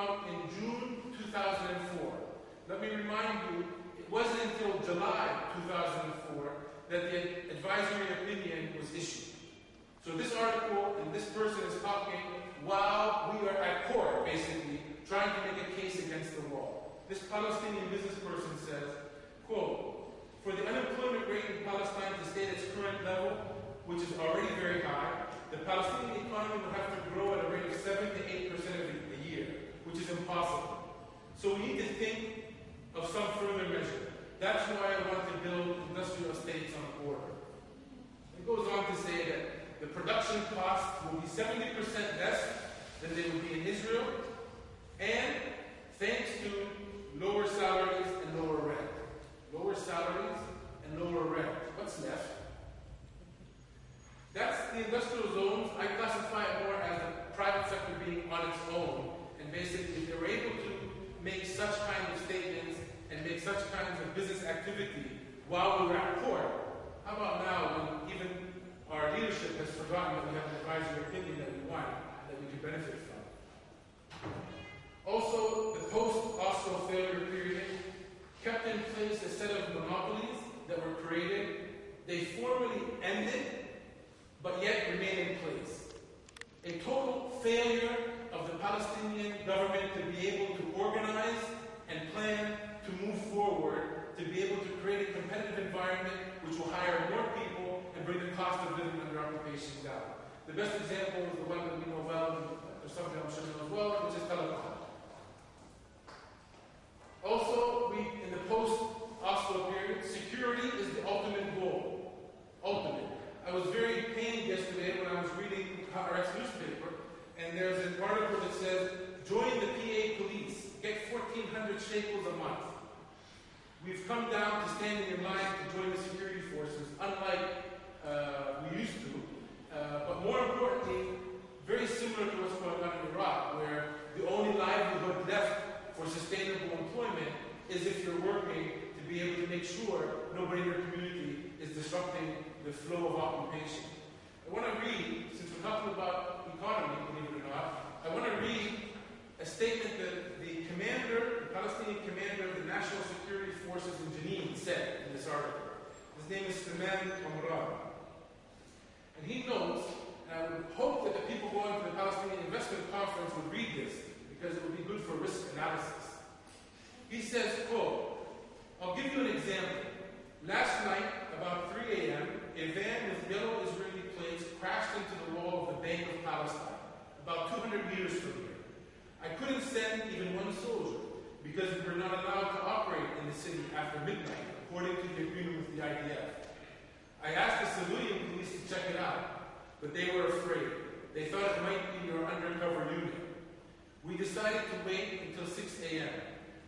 out in June 2004. Let me remind you, it wasn't until July 2004 that the advisory opinion was issued. So this article and this person is talking while we are at court, basically, trying to make a case against the wall. This Palestinian business person says, quote, "For the unemployment rate in Palestine to stay at its current level, which is already very high, the Palestinian economy would have to grow at a rate of 7 to 8% a year, which is impossible. So we need to think of some further measure. That's why I want to build industrial estates on the border." It goes on to say that the production costs will be 70% less than they would be in Israel, and thanks to lower salaries and lower rent. Lower salaries and lower rent. What's left? That's the industrial zones. I classify it more as the private sector being on its own. And basically, if they were able to make such kind of statements and make such kinds of business activity while we were at court, how about now when even our leadership has forgotten that we have an advisory opinion that we want, that we can benefit from? Also, the post-Oslo failure period kept in place a set of monopolies that were created. They formally ended, but yet remain in place. A total failure of the Palestinian government to be able to organize and plan to move forward, to be able to create a competitive environment which will hire more people and bring the cost of living under occupation down. The best example is the one that we know well, or something I'm sure you know as well, which is telecom. Also, in the post-Oslo period, security is the ultimate goal. Ultimate. I was very pained yesterday when I was reading Haaretz newspaper, and there's an article that says, "Join the PA police, get 1,400 shekels a month." We've come down to standing in line to join the security forces, unlike we used to. But more importantly, very similar to what's going on in Iraq, where the only livelihood left for sustainable employment is if you're working to be able to make sure nobody in your community is disrupting the flow of occupation. I want to read, since we're talking about economy, believe it or not, I want to read a statement that the Palestinian commander of the National Security Forces in Jenin said in this article. His name is Salman Omran. And he notes, and I would hope that the people going to the Palestinian Investment Conference would read this, because it would be good for risk analysis. He says, quote, "I'll give you an example. Last night, about 3 a.m., a van with yellow Israeli plates crashed into the wall of the Bank of Palestine, about 200 meters from here. I couldn't send even one soldier, because we were not allowed to operate in the city after midnight, according to the agreement with the IDF. I asked the civilian police to check it out, but they were afraid. They thought it might be your undercover unit. We decided to wait until 6 a.m.,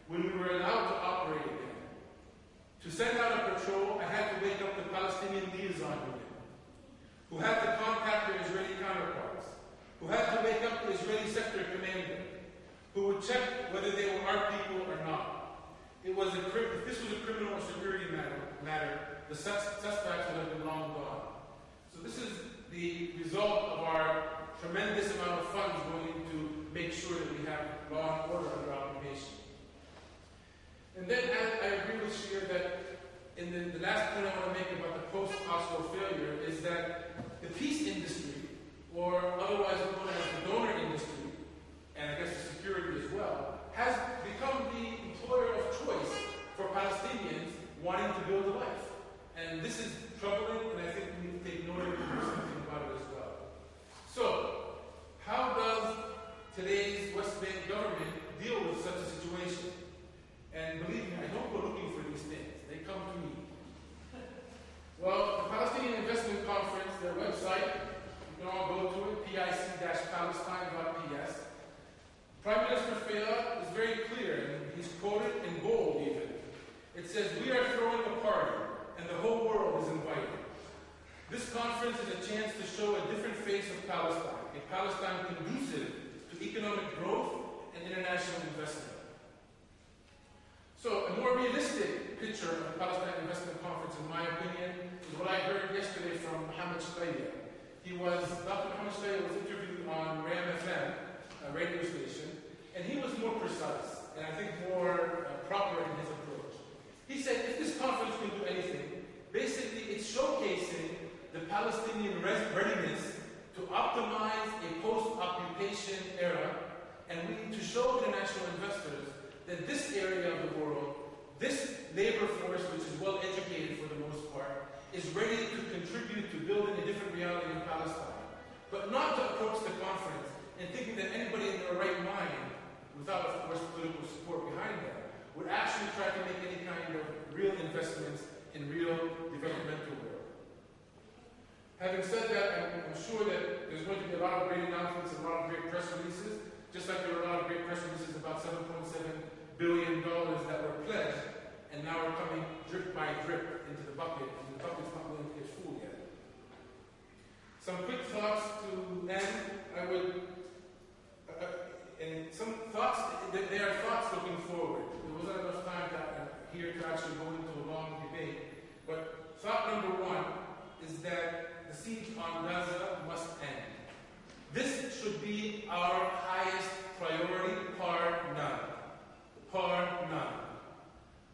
when we were allowed to operate again. To send out a patrol, I had to wake up the Palestinian liaison unit, who had to contact their Israeli counterparts, who had to wake up the Israeli sector commander, who would check whether they were our people or not. If this was a criminal or security matter, the suspects would have been long gone." So this is the result of our tremendous amount of funds going into make sure that we have law and order under occupation. And then I agree with Shir that in the last point I want to make about the post-Oslo failure is that the peace industry, or otherwise known as the donor industry, and I guess the security as well, has become the employer of choice for Palestinians wanting to build a life. And this is troubling, and I think we need to take note of it and do something about it as well. So, how does today's West Bank government deal with such a situation? And believe me, I don't go looking for these things. They come to me. Well, the Palestinian Investment Conference, their website, you can all go to it, pic-palestine.ps. Prime Minister Fayyad is very clear, and he's quoted in bold even. It says, "We are throwing a party, and the whole world is invited. This conference is a chance to show a different face of Palestine, a Palestine conducive to economic growth and international investment." So, a more realistic picture of the Palestine Investment Conference, in my opinion, is what I heard yesterday from Mohammed Shtayyeh. Dr. Mohammed Shtayyeh was interviewed on RAM FM, a radio station, And he was more precise, and I think more proper in his approach. He said, if this conference can do anything, basically it's showcasing the Palestinian readiness to optimize a post-occupation era, and we need to show international investors that this area of the world, this labor force, which is well educated for the most part, is ready to contribute to building a different reality in Palestine. But not to approach the conference and thinking that anybody in their right mind, without of course political support behind that, would actually try to make any kind of real investments in real developmental work. Having said that, I'm sure that there's going to be a lot of great announcements and a lot of great press releases, just like there were a lot of great press releases about $7.7 billion that were pledged, and now are coming drip by drip into the bucket, and the bucket's not going to get full yet. Some quick thoughts to end. And some thoughts, they are thoughts looking forward. There wasn't enough time here to actually go into a long debate. But thought number one is that the siege on Gaza must end. This should be our highest priority, par none. Par none.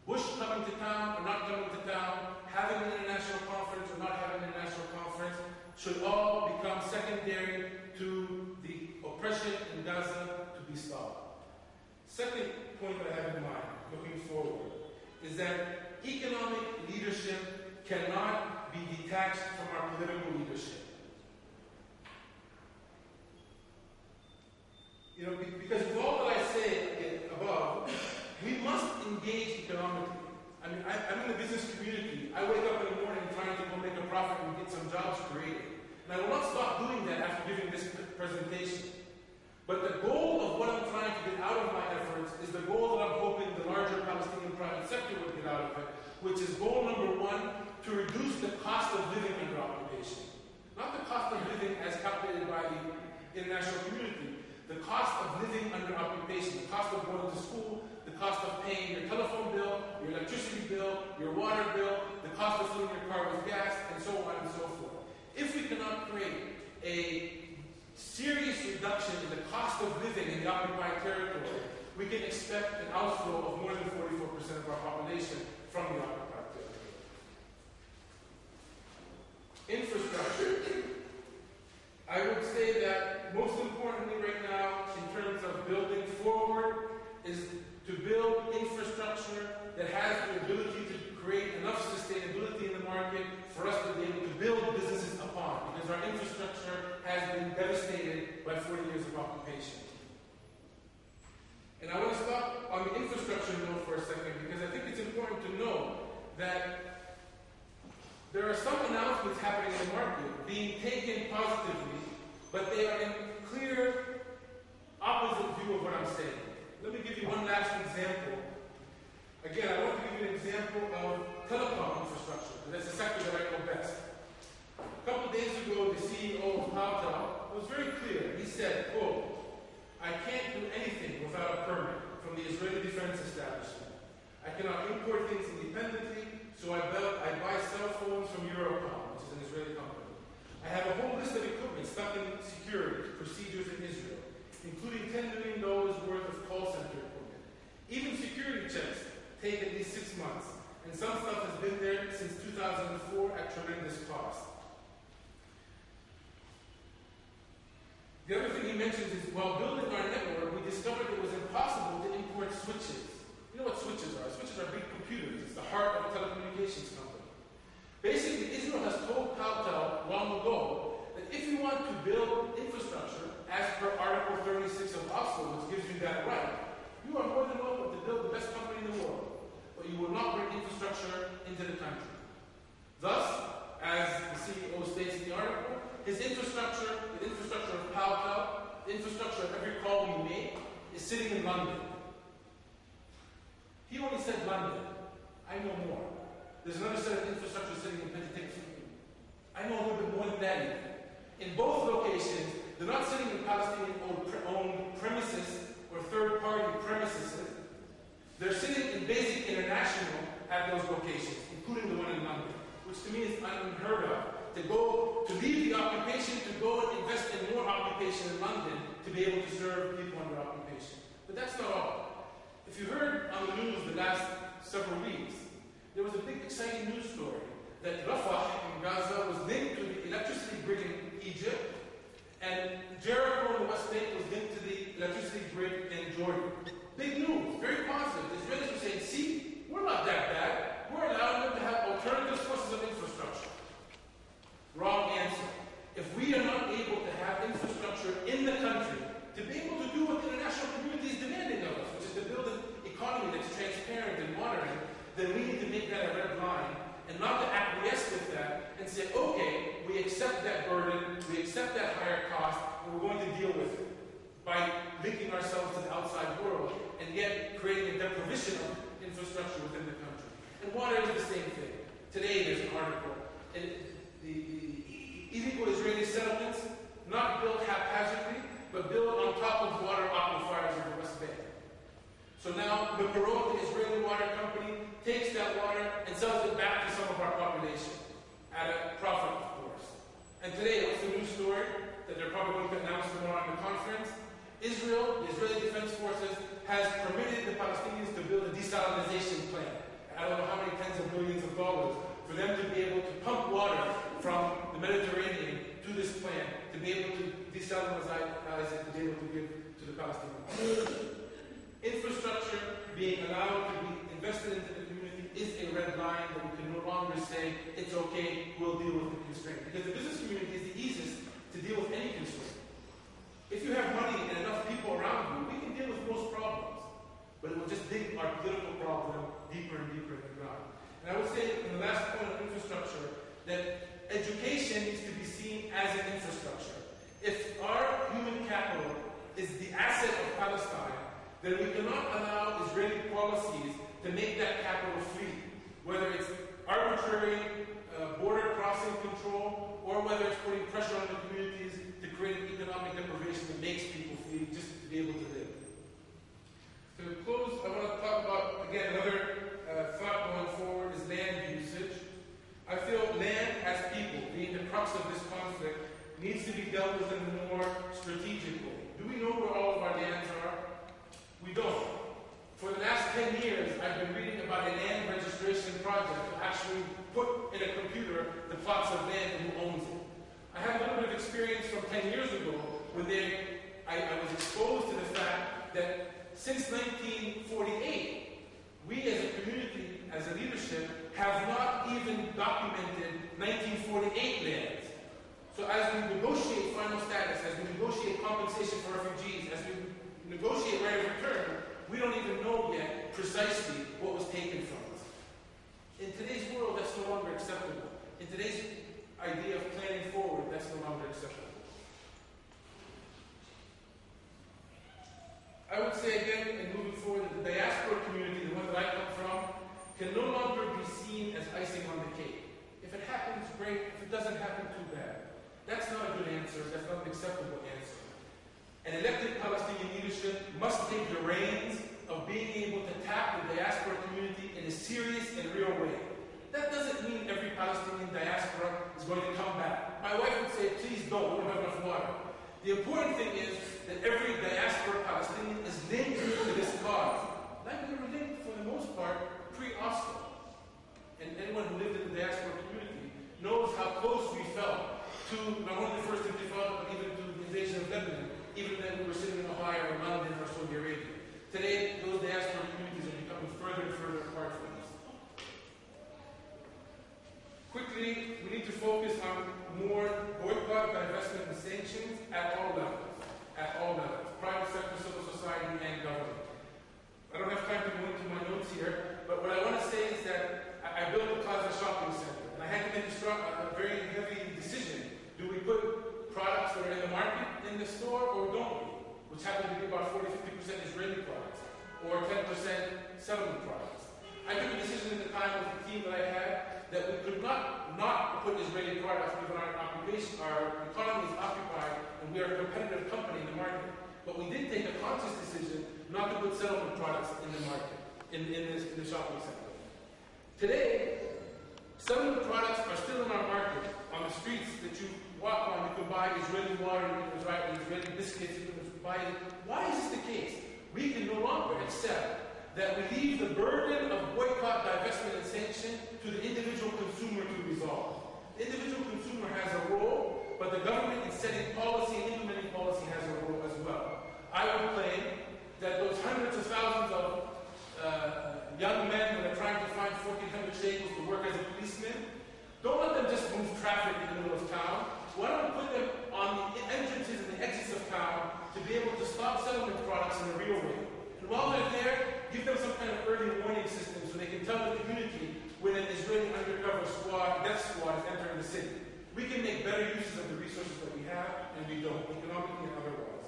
Bush coming to town or not coming to town, having an international conference or not having an international conference, should all become secondary to the oppression in Gaza to be stopped. Second point that I have in mind, looking forward, is that economic leadership cannot be detached from our political leadership. You know, because with all that I say above, we must engage economically. I mean, I'm in the business community. I wake up in the morning trying to go make a profit and get some jobs created. And I will not stop doing that after giving this presentation. But the goal of what I'm trying to get out of my efforts is the goal that I'm hoping the larger Palestinian private sector would get out of it, which is goal number one, to reduce the cost of living under occupation. Not the cost of living as calculated by the international community. The cost of living under occupation, the cost of going to school, the cost of paying your telephone bill, your electricity bill, your water bill, the cost of filling your car with gas, and so on and so forth. If we cannot create a serious reduction in the cost of living in the occupied territory, we can expect an outflow of more than 44% of our population from the occupied territory. Infrastructure. I would say that most importantly right now, in terms of building forward, is to build infrastructure that has the ability to create enough sustainability in the market for us to be able to build businesses upon, because our infrastructure has been devastated by 40 years of occupation. And I want to stop on the infrastructure note for a second, because I think it's important to know that there are some announcements happening in the market being taken positively, but they are in clear opposite view of what I'm saying. Let me give you one last example. Again, I want to give you an example of telecom infrastructure, because that's the sector that I know best. A couple of days ago, the CEO of Palestinian was very clear. He said, quote, "I can't do anything without a permit from the Israeli Defense Establishment. I cannot import things independently, so I buy cell phones from Eurocom, which is an Israeli company. I have a whole list of equipment stuck in security procedures in Israel, including $10 million worth of call center equipment. Even security checks take at least 6 months, and some stuff has been there since 2004 at tremendous cost." The other thing he mentions is, while building our network, we discovered it was impossible to import switches. You know what switches are? Switches are big computers. It's the heart of a telecommunications company. Basically, Israel has told Paltel long ago that if you want to build infrastructure, as per Article 36 of Oslo, which gives you that right, you are more than welcome to build the best company in the world, but you will not bring infrastructure into the country. Thus, as the CEO states in the article, his infrastructure, the infrastructure of Paltel, the infrastructure of every call we make, is sitting in London. He only said London. I know more. There's another set of infrastructure sitting in Penticton. I know a little bit more than that even. In both locations, they're not sitting in Palestinian-owned premises or third-party premises. They're sitting in Basic International at those locations, including the one in London, which to me is unheard of. To leave the occupation, to go and invest in more occupation in London to be able to serve people under occupation. But that's not all. If you heard on the news the last several weeks, there was a big exciting news story that Rafah in Gaza was linked to the electricity grid in Egypt, and Jericho in the West Bank was linked to the electricity grid in Jordan. Big news, very positive. The Israelis were saying, see, we're not that bad. We're allowing them to have alternative sources of infrastructure. Wrong answer. If we are not able to have infrastructure in the country to be able to do what the international community is demanding of us, which is to build an economy that's transparent and modern, then we need to make that a red line and not to acquiesce with that and say, okay, we accept that burden, we accept that higher cost, and we're going to deal with it by linking ourselves to the outside world and yet creating a deprivation of infrastructure within the country. And water is the same thing. Today there's an article, and the illegal Israeli settlements, not built haphazardly, but built on top of water aquifers in the West Bank. So now the Bahour, the Israeli water company, takes that water and sells it back to some of our population at a profit, of course. And today, what's the news story that they're probably going to announce tomorrow on the conference? Israel, the Israeli Defense Forces, has permitted the Palestinians to build a desalination plant. I don't know how many tens of millions of dollars for them to be able to pump water from the Mediterranean to this plant, to be able to desalinize it, to be able to give to the Palestinians. Infrastructure being allowed to be invested into the community is a red line that we can no longer say, it's okay, we'll deal with the constraint. Because the business community is the easiest to deal with any constraint. If you have money and enough people around you, we can deal with most problems. But it will just dig our political problem deeper and deeper in the ground. And I would say, in the last point of infrastructure, that education needs to be seen as an infrastructure. If our human capital is the asset of Palestine, then we cannot allow Israeli policies to make that capital free, whether it's arbitrary border crossing control, or whether it's putting pressure on the communities to create an economic deprivation that makes people free just to be able to live. To close, I want to talk about, again, another thought going forward is land usage. I feel land as people, being the crux of this conflict, needs to be dealt with in a more strategic way. Do we know where all of our lands are? We don't. For the last 10 years, I've been reading about a land registration project to actually put in a computer the plots of land and who owns it. I have a little bit of experience from 10 years ago when I was exposed to the fact that since 1948, we as a community, as a leadership, have not even documented 1948 lands. So as we negotiate final status, as we negotiate compensation for refugees, as we negotiate rate of return, we don't even know yet precisely what was taken from us. In today's world, that's no longer acceptable. In today's idea of planning forward, that's no longer acceptable. I would say again, and moving forward, that the diaspora community, the one that I come from, can no longer be seen as icing on the cake. If it happens, great. If it doesn't happen, too bad. That's not a good answer. That's not an acceptable answer. An elected Palestinian leadership must take the reins of being able to tap the diaspora community in a serious and real way. That doesn't mean every Palestinian diaspora is going to come back. My wife would say, please don't, we don't have enough water. The important thing is that every diaspora Palestinian is linked to this cause. Like we were linked, for the most part, pre-Oslo. And anyone who lived in the diaspora community knows how close we felt to not only the first Intifada, but even to the invasion of Lebanon, even then we were sitting in Ohio or London or Saudi Arabia. Today, those diaspora communities are becoming further and further apart from us. Quickly, we need to focus on more boycott, divestment, and sanctions at all levels. At all levels. Private sector, civil society, and government. I don't have time to go into my notes here, but what I want to say is that I built a Plaza shopping center, and I had to make a very heavy decision. Do we put products that are in the market in the store, or don't we? Which happen to be about 40-50% Israeli products, or 10% settlement products. I took a decision at the time with the team that I had that we could not put Israeli products given our occupation, our economy is occupied, and we are a competitive company in the market. But we did take a conscious decision not to put settlement products in the market, in the shopping center. Today, settlement products are still in our market, on the streets that you walk on. You can buy Israeli water, you can buy Israeli biscuits, you can buy it. Why is this the case? We can no longer accept that we leave the burden of boycott, divestment, and sanction to the individual consumer to resolve. The individual consumer has a role, but the government in setting policy and implementing policy has a role as well. I would claim that those hundreds of thousands of young men that are trying to find 1,400 shekels to work as a policeman, don't let them just move traffic in the middle of town. Why don't we put them on the entrances and the exits of town to be able to stop settlement products in a real way? And while they're there, give them some kind of early warning system so they can tell the community when an Israeli undercover squad, death squad, is entering the city. We can make better uses of the resources that we have, and we don't, economically and otherwise.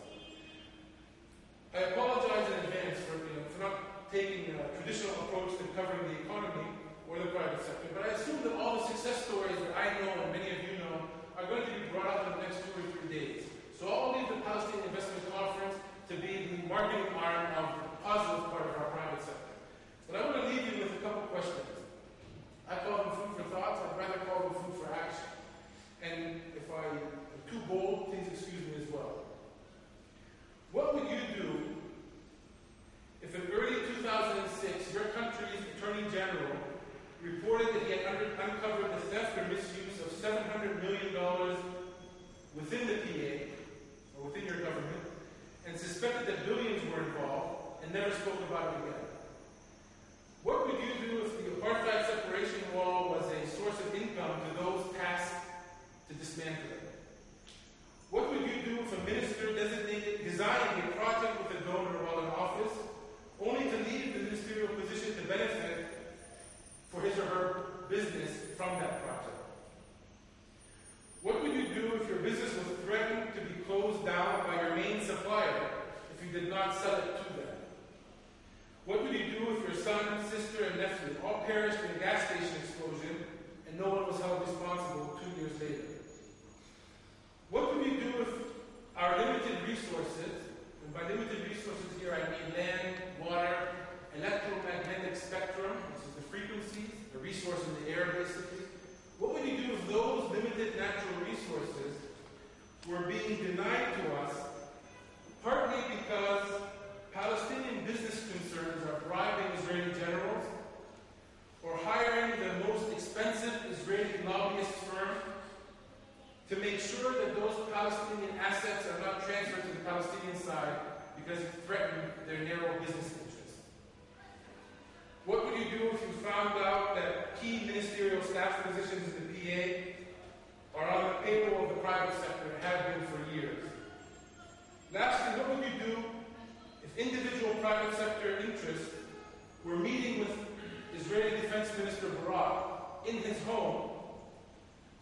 I apologize in advance for not taking a traditional approach to covering the economy or the private sector, but I assume that all the success stories that I know and many of you know are going to be brought up in the next 2 or 3 days. So I'll leave the Palestinian Investment Conference to be the marketing arm of the positive part of our private sector. But I want to leave you with a couple questions. I call them food for thoughts. I'd rather call them food for action. And if I'm too bold, please excuse me as well. What would you do if in early 2006 your country's Attorney General reported that he had uncovered the theft or misuse of $700 million within the PA, or within your government, and suspected that billions were involved, and never spoke about it again? What would you do if the apartheid separation wall was a source of income to those tasked to dismantle it? What would you do if a minister designed a project with a donor while in office, only to leave the ministerial position to benefit for his or her business from that project? What would you do if your business was threatened to be closed down by your main supplier if you did not sell it to them? What would you do if your son, sister, and nephew all perished in a gas station explosion and no one was held responsible 2 years later? What would you do if our limited resources, and by limited resources here I mean land, water, electromagnetic spectrum, this is the frequencies, the resource in the air basically. What would you do if those limited natural resources were being denied to us, partly because Palestinian business concerns are bribing Israeli generals or hiring the most expensive Israeli lobbyist firm to make sure that those Palestinian assets are not transferred to the Palestinian side because it threatened their narrow business interests? What would you do if you found out that key ministerial staff positions in the PA are on the payroll of the private sector and have been for years? Lastly, what would you do if individual private sector interests were meeting with Israeli Defense Minister Barak in his home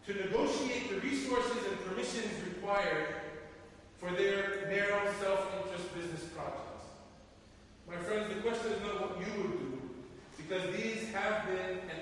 to negotiate the resources and permissions required for their narrow self-interest business projects? My friends, the question is not what you would do, because these have been and